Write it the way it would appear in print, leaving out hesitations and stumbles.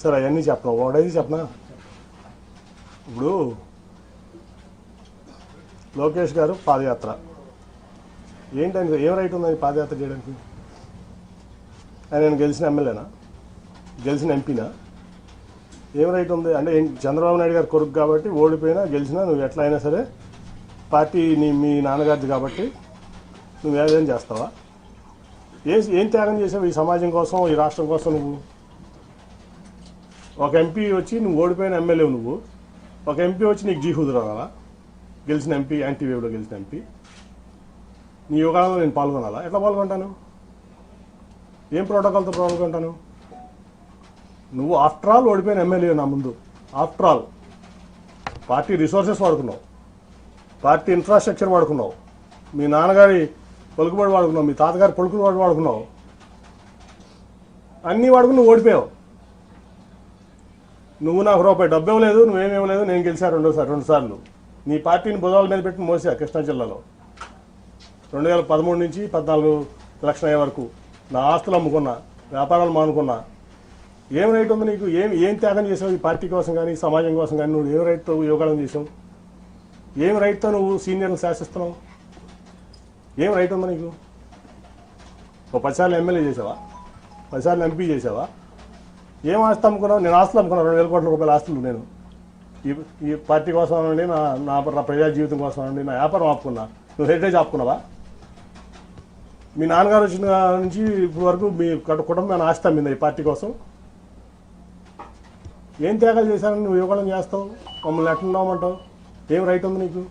సరే అవన్నీ చెప్పనా, ఒకటైతే చెప్పనా. ఇప్పుడు లోకేష్ గారు పాదయాత్ర ఏంటని ఏం రైట్ ఉందని పాదయాత్ర చేయడానికి? ఆయన గెలిచిన ఎమ్మెల్యేనా, గెలిచిన ఎంపీనా? ఏం రైట్ ఉంది అంటే? చంద్రబాబు నాయుడు గారు కొడుకు కాబట్టి ఓడిపోయినా గెలిచినా నువ్వు ఎట్లా అయినా సరే పార్టీ మీ నాన్నగారిది కాబట్టి నువ్వు ఏదైనా చేస్తావా? ఏం త్యాగం చేసావు ఈ సమాజం కోసం, ఈ రాష్ట్రం కోసం? నువ్వు ఒక ఎంపీ వచ్చి నువ్వు ఓడిపోయిన ఎమ్మెల్యే, నువ్వు ఒక ఎంపీ వచ్చి నీకు జీహుదురు అనాలా? గెలిచిన ఎంపీ, యాంటీవేవ్లో గెలిచిన ఎంపీ నీ యుగాలలో నేను పాల్గొనాలా? ఎట్లా పాల్గొంటాను? ఏం ప్రోటోకాల్తో పాల్గొంటాను? నువ్వు ఆఫ్టర్ ఆల్ ఓడిపోయిన ఎమ్మెల్యే నా ముందు. ఆఫ్టర్ ఆల్ పార్టీ రిసోర్సెస్ వాడుకున్నావు, పార్టీ ఇన్ఫ్రాస్ట్రక్చర్ వాడుకున్నావు, మీ నాన్నగారి పలుకుబడి వాడుకున్నావు, మీ తాతగారి పలుకుబడి వాడుకున్నావు, అన్నీ వాడుకుని నువ్వు ఓడిపోయావు. నువ్వు నాకు రూపాయి డబ్బు ఇవ్వలేదు, నువ్వేమివ్వలేదు, నేను గెలిచా రెండు సార్లు. నీ పార్టీని భుజాల మీద పెట్టి మోసా కృష్ణా జిల్లాలో 2013 నుంచి 14 ఎలక్షన్ అయ్యే వరకు నా ఆస్తులు అమ్ముకున్నా, వ్యాపారాలు మానుకున్నా. ఏం రైట్ ఉంది నీకు? ఏం త్యాగం చేసావు ఈ పార్టీ కోసం కానీ, సమాజం కోసం కానీ? నువ్వు ఏం రైట్తో యోగాలను చేసావు? ఏం రైట్తో నువ్వు సీనియర్ని శాసిస్తున్నావు? ఏం రైట్ ఉంది నీకు? ఓ 10 సార్లు ఎమ్మెల్యే చేసావా? 10 సార్లు ఎంపీ చేసావా? ఏం ఆస్తి అమ్ముకున్నావు? నేను ఆస్తులు అమ్ముకున్నాను, 2,000 కోట్ల రూపాయల ఆస్తులు. నేను ఈ పార్టీ కోసం అనండి, నా ప్రజా జీవితం కోసం అనండి, నా వ్యాపారం ఆపుకున్నా. నువ్వు హెరిటేజ్ ఆపుకున్నావా? మీ నాన్నగారు వచ్చిన నుంచి ఇప్పుడు వరకు మీ కుటుంబం ఆస్తి అమ్మిందా ఈ పార్టీ కోసం? ఏం త్యాగాలు చేశారని నువ్వు యువకులను చేస్తావు? మమ్మల్ని ఎట్లా ఉండమంటావు? ఏం రైట్ ఉంది నీకు?